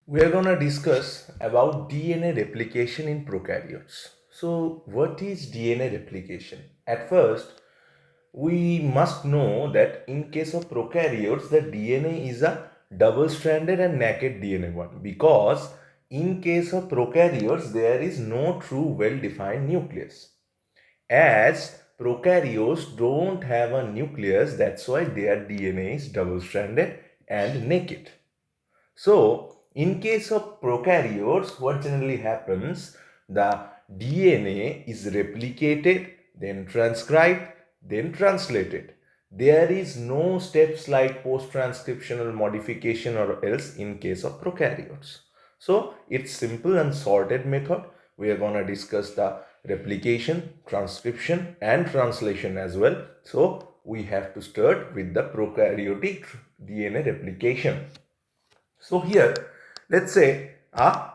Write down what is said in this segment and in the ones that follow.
We are going to discuss about DNA replication in prokaryotes. So, what is DNA replication? At first, we must know that in case of prokaryotes, the DNA is a double-stranded and naked DNA one, because in case of prokaryotes, there is no true well-defined nucleus. As prokaryotes don't have a nucleus, that's why their DNA is double-stranded and naked. So, in case of prokaryotes, what generally happens, the DNA is replicated, then transcribed, then translated. There is no steps like post-transcriptional modification or else in case of prokaryotes. So, it's simple and sorted method. We are going to discuss the replication, transcription and translation as well. So, we have to start with the prokaryotic DNA replication. So here, let's say a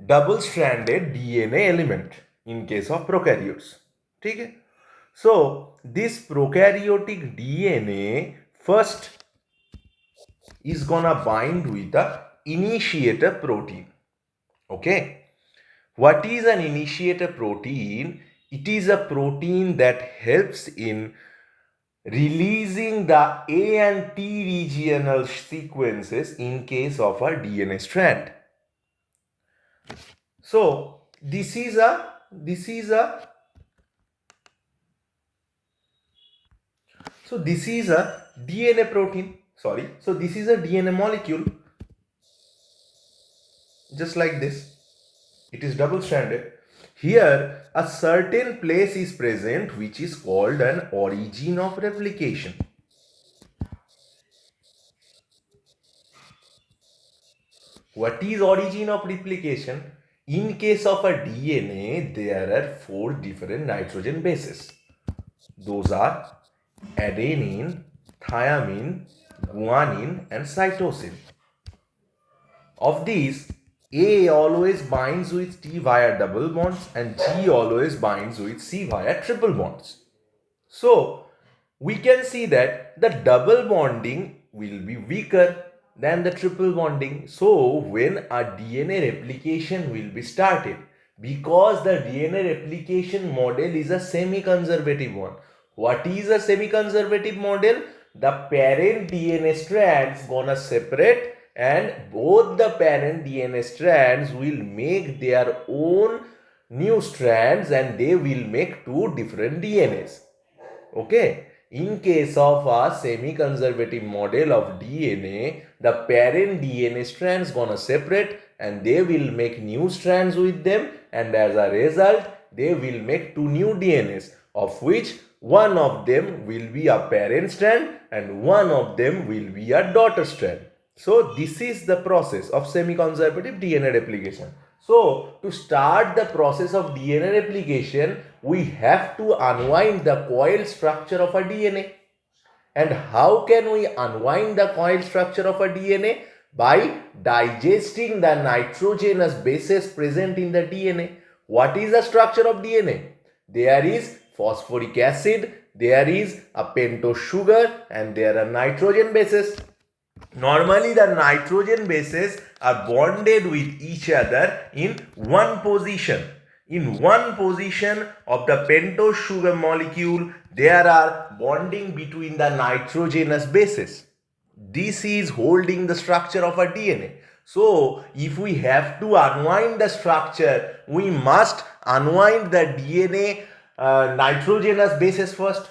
double-stranded DNA element in case of prokaryotes. ठीक है? So this prokaryotic DNA first is gonna bind with the initiator protein. Okay? What is an initiator protein? It is a protein that helps in releasing the A and T regional sequences in case of a DNA strand. So this is a DNA protein. Sorry. So this is a DNA molecule, just like this. It is double stranded. Here a certain place is present which is called an origin of replication. What is origin of replication? In case of a DNA, there are 4 different nitrogen bases. Those are adenine, thymine, guanine and cytosine. Of these, A always binds with T via double bonds and G always binds with C via triple bonds. So, we can see that the double bonding will be weaker than the triple bonding. So, when a DNA replication will be started, because the DNA replication model is a semi-conservative one. What is a semi-conservative model? The parent DNA strands gonna separate and both the parent DNA strands will make their own new strands and they will make two different DNAs. Okay, in case of a semi-conservative model of DNA, the parent DNA strands gonna separate and they will make new strands with them, and as a result they will make two new DNAs, of which one of them will be a parent strand and one of them will be a daughter strand. So this is the process of semi-conservative DNA replication. So to start the process of DNA replication, we have to unwind the coil structure of a DNA. And how can we unwind the coil structure of a DNA? By digesting the nitrogenous bases present in the DNA. What is the structure of DNA? There is phosphoric acid, there is a pentose sugar, and there are nitrogen bases. Normally, the nitrogen bases are bonded with each other in one position. In one position of the pentose sugar molecule, there are bonding between the nitrogenous bases. This is holding the structure of a DNA. So, if we have to unwind the structure, we must unwind the DNA nitrogenous bases first.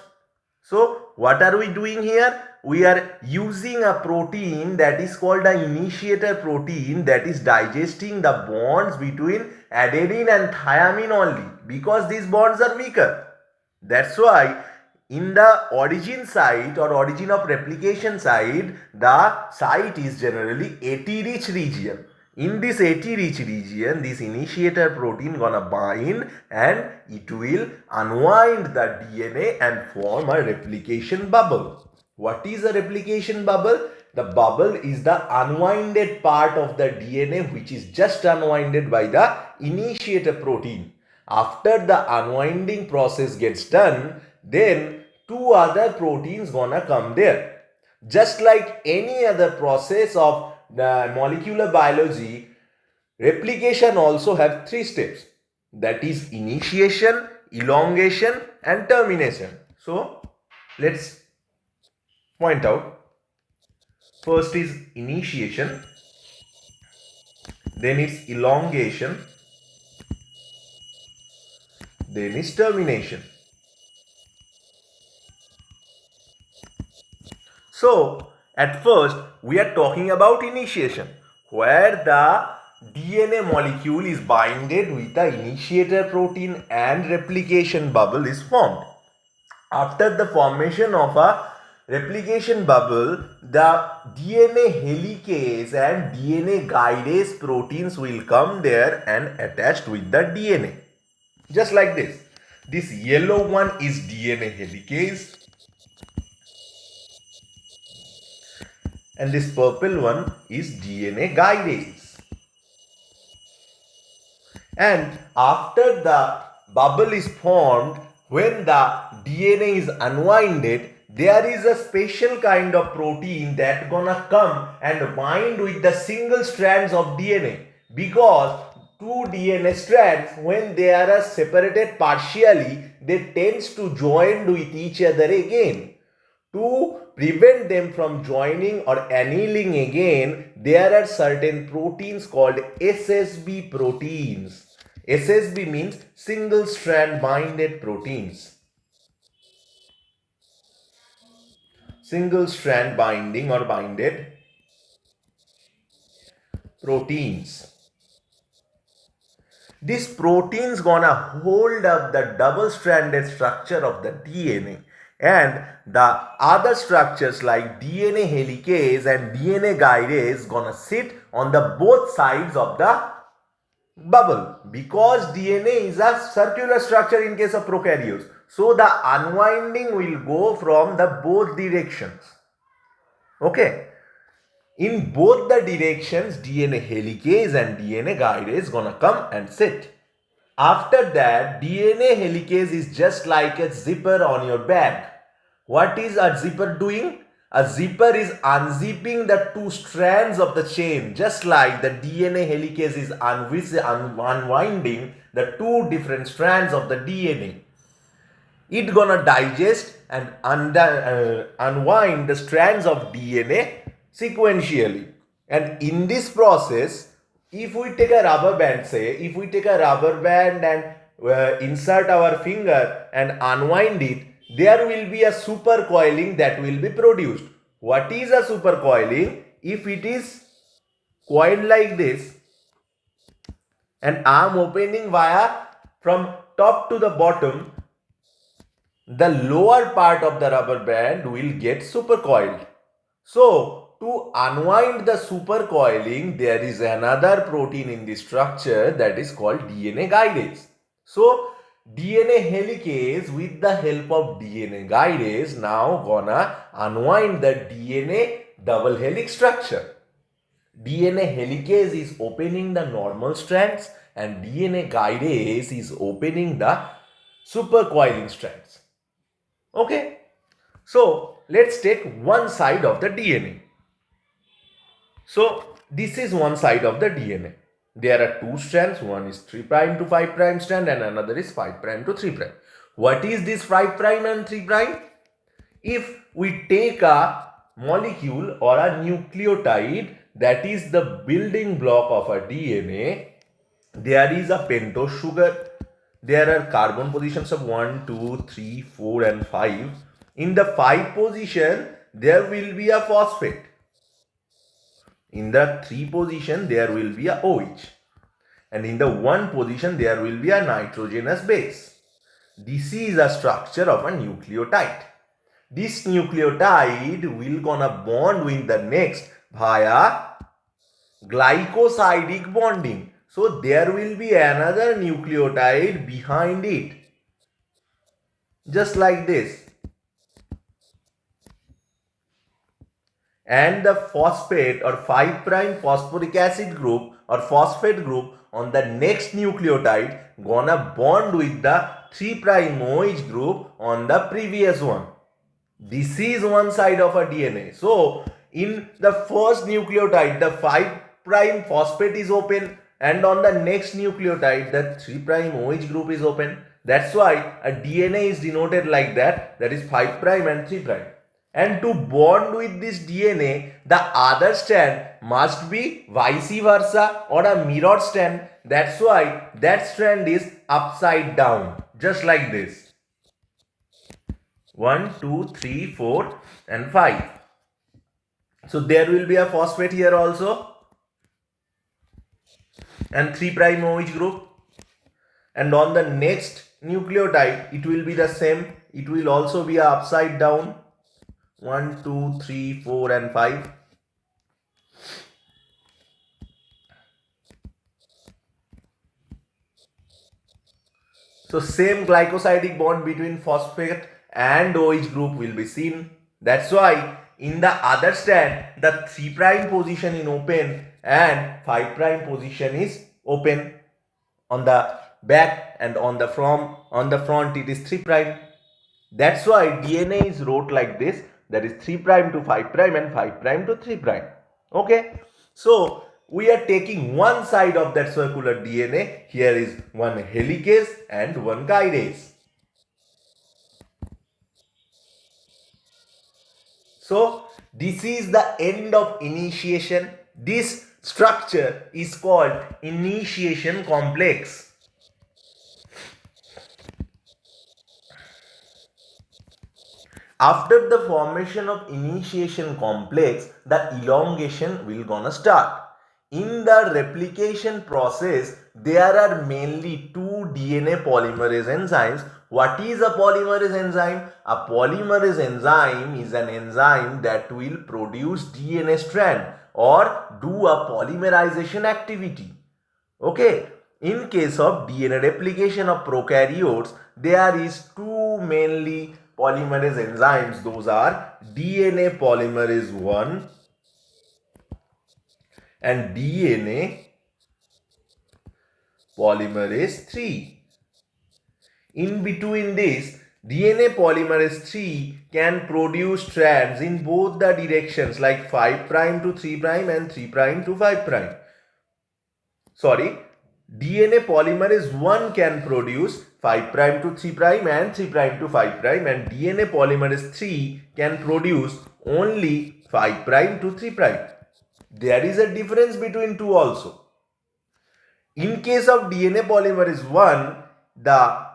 So, what are we doing here? We are using a protein that is called an initiator protein that is digesting the bonds between adenine and thymine only, because these bonds are weaker. That's why in the origin site or origin of replication site, the site is generally AT rich region. In this AT rich region, this initiator protein gonna bind and it will unwind the DNA and form a replication bubble. What is a replication bubble? The bubble is the unwinded part of the DNA which is just unwinded by the initiator protein. After the unwinding process gets done, then two other proteins gonna come there. Just like any other process of molecular biology, replication also have three steps. That is initiation, elongation, and termination. So let's point out. First is initiation, then is elongation, then is termination. So at first we are talking about initiation, where the DNA molecule is binded with the initiator protein and replication bubble is formed. After the formation of a replication bubble, the DNA helicase and DNA guidase proteins will come there and attached with the DNA. Just like this. This yellow one is DNA helicase and this purple one is DNA guidase. And after the bubble is formed, when the DNA is unwinded, there is a special kind of protein that gonna come and bind with the single strands of DNA, because two DNA strands, when they are separated partially, they tends to join with each other again. To prevent them from joining or annealing again, there are certain proteins called SSB proteins. SSB means single strand binded proteins. Single strand binding or binded proteins. These proteins gonna hold up the double stranded structure of the DNA, and the other structures like DNA helicase and DNA guidase gonna sit on the both sides of the bubble, because DNA is a circular structure in case of prokaryotes. So the unwinding will go from the both directions. Okay. In both the directions, DNA helicase and DNA guidase gonna come and sit. After that, DNA helicase is just like a zipper on your bag. What is a zipper doing? A zipper is unzipping the two strands of the chain, just like the DNA helicase is unwinding the two different strands of the DNA. It gonna digest and unwind the strands of DNA sequentially. And in this process, if we take a rubber band, if we take a rubber band and insert our finger and unwind it, there will be a supercoiling that will be produced. What is a supercoiling? If it is coiled like this and arm opening via from top to the bottom, the lower part of the rubber band will get supercoiled. So, to unwind the supercoiling, there is another protein in the structure that is called DNA guidase. So, DNA helicase with the help of DNA guidase now gonna unwind the DNA double helix structure. DNA helicase is opening the normal strands and DNA guidase is opening the supercoiling strands. Okay, so let's take one side of the DNA. So this is one side of the DNA. There are two strands, one is 3' to 5' strand and another is 5' to 3'. What is this 5' and 3'? If we take a molecule or a nucleotide that is the building block of a DNA, there is a pentose sugar. There are carbon positions of 1, 2, 3, 4 and 5. In the 5 position, there will be a phosphate. In the 3 position, there will be a OH. And in the 1 position, there will be a nitrogenous base. This is a structure of a nucleotide. This nucleotide will gonna bond with the next via glycosidic bonding. So there will be another nucleotide behind it. Just like this. And the phosphate or 5' phosphoric acid group or phosphate group on the next nucleotide gonna bond with the 3' OH group on the previous one. This is one side of a DNA. So in the first nucleotide, the 5 prime phosphate is open, and on the next nucleotide, the 3 prime OH group is open. That's why a DNA is denoted like that, that is 5 prime and 3 prime. And to bond with this DNA, the other strand must be vice versa or a mirrored strand. That's why that strand is upside down, just like this. 1, 2, 3, 4, and 5. So there will be a phosphate here also, and 3 prime OH group. And on the next nucleotide, it will be the same. It will also be a upside down. 1, 2, 3, 4, and 5. So same glycosidic bond between phosphate and OH group will be seen. That's why in the other strand, the 3 prime position is open and 5 prime position is open on the back, and on the front it is 3 prime. That's why DNA is wrote like this, that is 3 prime to 5 prime and 5 prime to 3 prime. Okay, so we are taking one side of that circular DNA. Here is one helicase and one guidase. So this is the end of initiation. This structure is called initiation complex. After the formation of initiation complex, the elongation will gonna start. In the replication process, there are mainly two DNA polymerase enzymes. What is a polymerase enzyme? A polymerase enzyme is an enzyme that will produce DNA strand or do a polymerization activity. Okay, in case of DNA replication of prokaryotes, there is two mainly polymerase enzymes. Those are DNA polymerase 1 and DNA polymerase 3. In between this, DNA polymerase 3 can produce strands in both the directions, like 5 prime to 3 prime and 3 prime to 5 prime. Sorry, DNA polymerase 1 can produce 5 prime to 3 prime and 3 prime to 5 prime, and DNA polymerase 3 can produce only 5 prime to 3 prime. There is a difference between two also. In case of DNA polymerase 1, the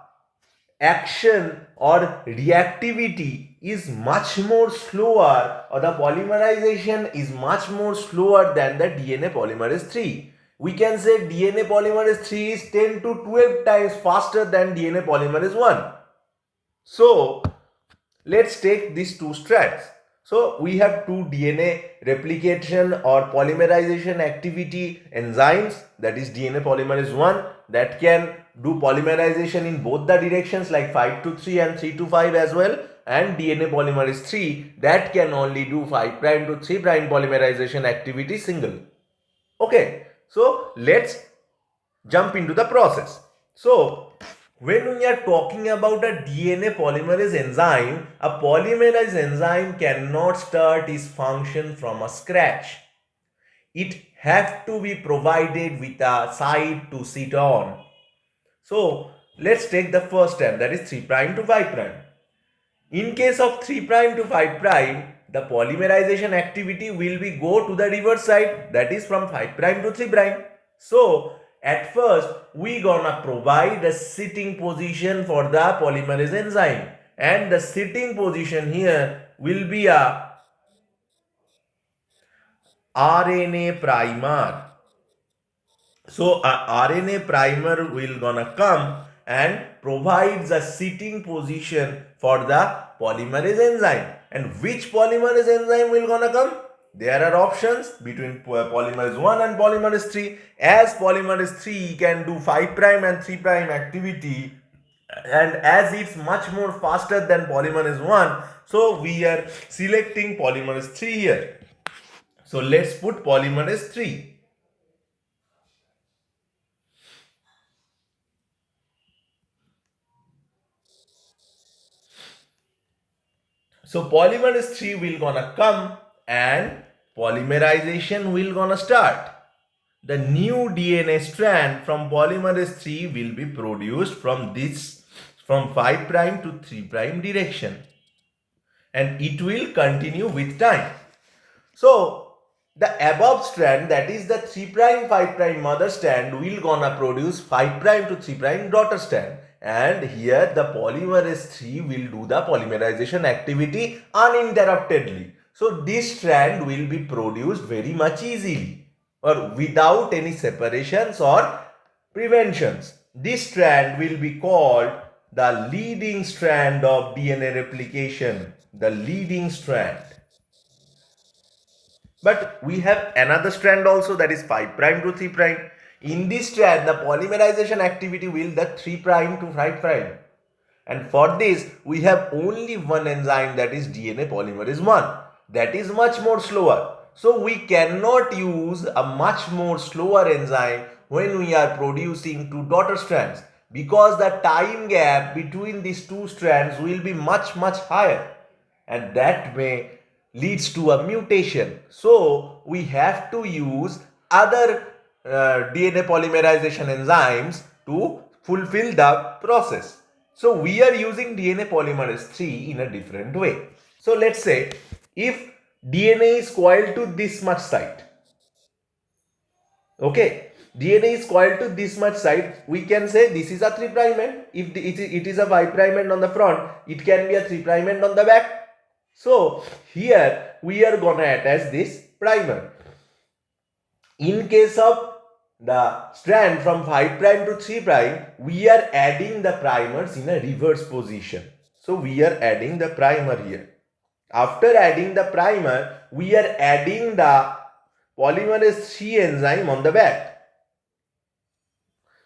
action or reactivity is much more slower, or the polymerization is much more slower than the DNA polymerase 3. We can say DNA polymerase 3 is 10 to 12 times faster than DNA polymerase 1. So let's take these two strands. So we have two DNA replication or polymerization activity enzymes, that is DNA polymerase 1 that can do polymerization in both the directions, like 5 to 3 and 3 to 5 as well, and DNA polymerase 3 that can only do 5 prime to 3 prime polymerization activity single. Okay, so let's jump into the process. So when we are talking about a DNA polymerase enzyme, a polymerase enzyme cannot start its function from a scratch. It has to be provided with a site to sit on. So let's take the first step, that is 3 prime to 5 prime. In case of 3 prime to 5 prime, the polymerization activity will be go to the reverse side, that is from 5 prime to 3 prime. So at first we gonna provide a sitting position for the polymerase enzyme, and the sitting position here will be a RNA primer. So a RNA primer will gonna come and provides a sitting position for the polymerase enzyme. And which polymerase enzyme will gonna come? There are options between polymerase 1 and polymerase 3. As polymerase 3 can do 5 prime and 3 prime activity, and as it's much more faster than polymerase 1, so we are selecting polymerase 3 here. So let's put polymerase 3. So polymerase 3 will gonna come and polymerization will gonna start. The new DNA strand from polymerase 3 will be produced from 5 prime to 3 prime direction, and it will continue with time. So the above strand, that is the 3 prime 5 prime mother strand, will gonna produce 5 prime to 3 prime daughter strand, and here the polymerase 3 will do the polymerization activity uninterruptedly. So this strand will be produced very much easily or without any separations or preventions. This strand will be called the leading strand of DNA replication, the leading strand. But we have another strand also, that is 5 prime to 3 prime. In this strand, the polymerization activity will the 3 prime to 5 prime. And for this, we have only one enzyme, that is DNA polymerase 1. That is much more slower. So we cannot use a much more slower enzyme when we are producing two daughter strands, because the time gap between these two strands will be much higher, and that may leads to a mutation. So we have to use other DNA polymerization enzymes to fulfill the process. So we are using DNA polymerase 3 in a different way. So let's say if DNA is coiled to this much site, okay, DNA is coiled to this much side, we can say this is a 3 prime end. If it is a 5 prime end on the front, it can be a 3 prime end on the back. So here we are gonna attach this primer. In case of the strand from 5 prime to 3 prime, we are adding the primers in a reverse position. So we are adding the primer here. After adding the primer, we are adding the polymerase 3 enzyme on the back.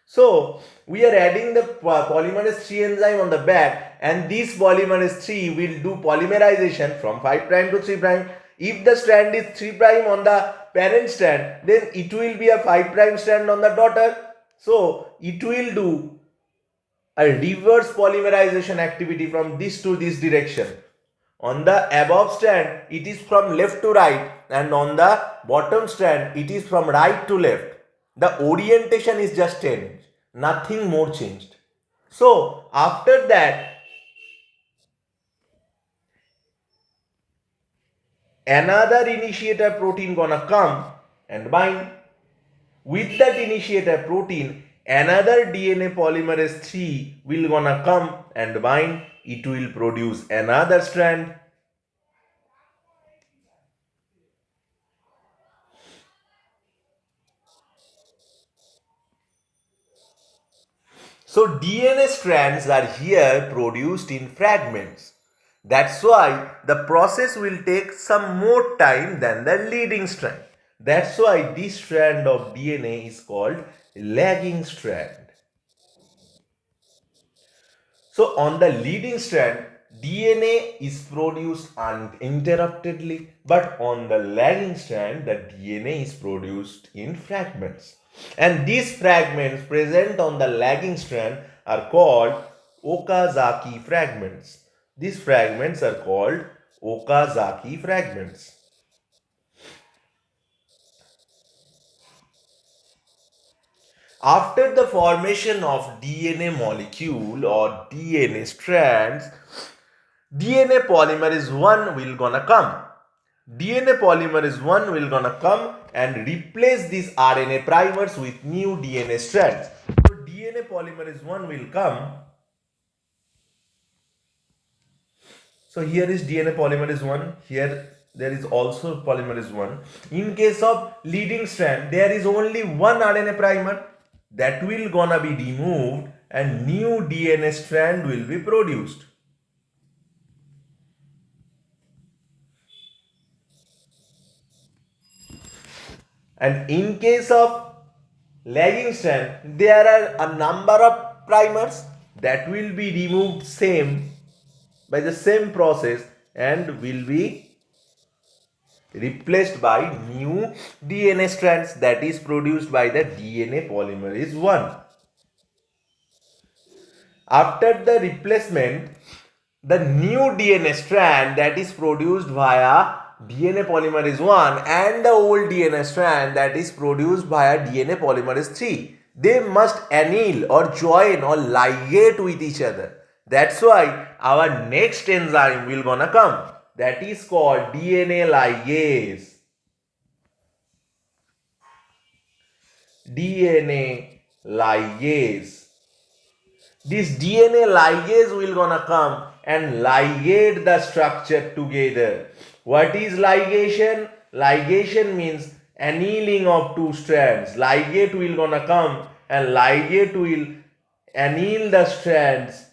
So we are adding the polymerase 3 enzyme on the back, and this polymerase 3 will do polymerization from 5 prime to 3 prime. If the strand is 3 prime on the parent strand, then it will be a 5 prime strand on the daughter. So it will do a reverse polymerization activity from this to this direction. On the above strand, it is from left to right, and on the bottom strand, it is from right to left. The orientation is just changed, nothing more changed. So after that, another initiator protein gonna come and bind. With that initiator protein, another DNA polymerase 3 will gonna come and bind. It will produce another strand. So DNA strands are here produced in fragments. That's why the process will take some more time than the leading strand. That's why this strand of DNA is called lagging strand. So on the leading strand, DNA is produced uninterruptedly, but on the lagging strand, the DNA is produced in fragments. And these fragments present on the lagging strand are called Okazaki fragments. These fragments are called Okazaki fragments. After the formation of DNA molecule or DNA strands, DNA polymerase 1 will gonna come. DNA polymerase 1 will gonna come and replace these RNA primers with new DNA strands. So DNA polymerase 1 will come. So here is DNA polymerase 1. Here there is also polymerase 1. In case of leading strand, there is only one RNA primer that will gonna be removed and new DNA strand will be produced. And in case of lagging strand, there are a number of primers that will be removed by the same process and will be replaced by new DNA strands that is produced by the DNA polymerase 1. After the replacement, the new DNA strand that is produced via DNA polymerase 1 and the old DNA strand that is produced via DNA polymerase 3. They must anneal or join or ligate with each other. That's why our next enzyme will gonna come. That is called DNA ligase. DNA ligase. This DNA ligase will gonna come and ligate the structure together. What is ligation? Ligation means annealing of two strands. Ligate will gonna come and ligate will anneal the strands,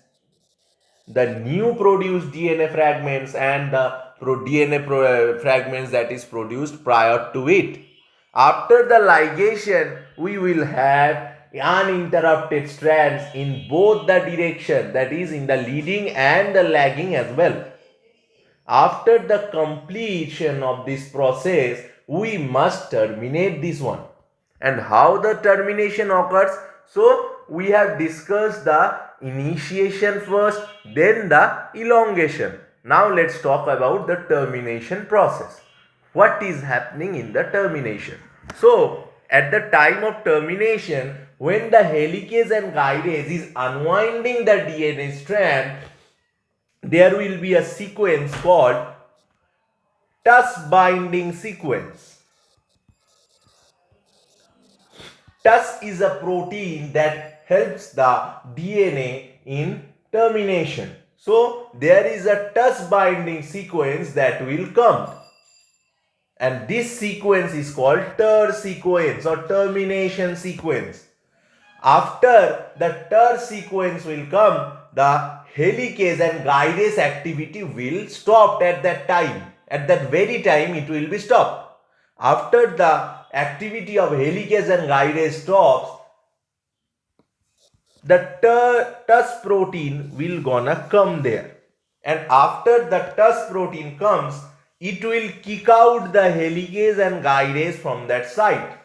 the new produced DNA fragments and the fragments that is produced prior to it. After the ligation, we will have uninterrupted strands in both the direction, that is in the leading and the lagging as well. After the completion of this process, we must terminate this one. And how the termination occurs? So we have discussed the initiation first, then the elongation. Now let's talk about the termination process. What is happening in the termination? So at the time of termination, when the helicase and guidase is unwinding the DNA strand, there will be a sequence called TUS binding sequence. TUS is a protein that helps the DNA in termination. So there is a TUS binding sequence that will come. And this sequence is called TER sequence or termination sequence. After the TER sequence will come, the helicase and guidase activity will stop at that time. At that very time, it will be stopped. After the activity of helicase and guidase stops, the TUS protein will gonna come there. And after the TUS protein comes, it will kick out the helicase and guidase from that site.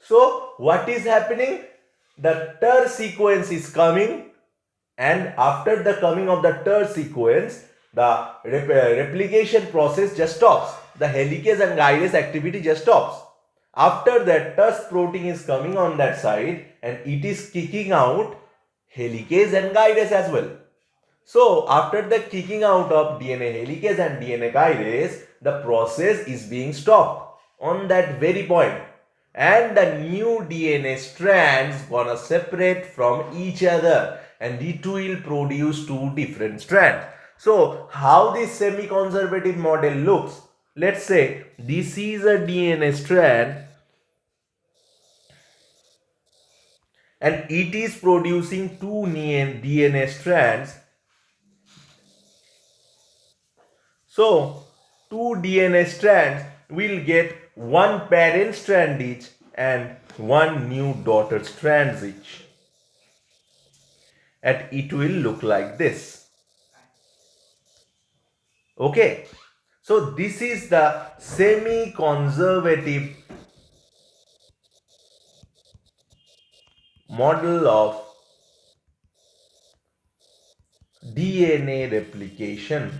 So what is happening? The TER sequence is coming, and after the coming of the TER sequence, the replication process just stops. The helicase and guidase activity just stops. After that, TUS protein is coming on that side and it is kicking out helicase and guidase as well. So after the kicking out of DNA helicase and DNA guidase, the process is being stopped on that very point. And the new DNA strands gonna separate from each other and it will produce two different strands. So how this semi-conservative model looks? Let's say this is a DNA strand and it is producing two DNA strands. So two DNA strands will get one parent strand each and one new daughter strands each. And it will look like this. Okay. So this is the semi-conservative model of DNA replication.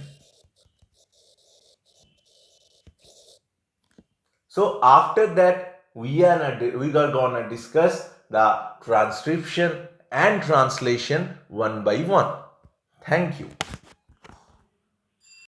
So after that, we are gonna discuss the transcription and translation one by one. Thank you.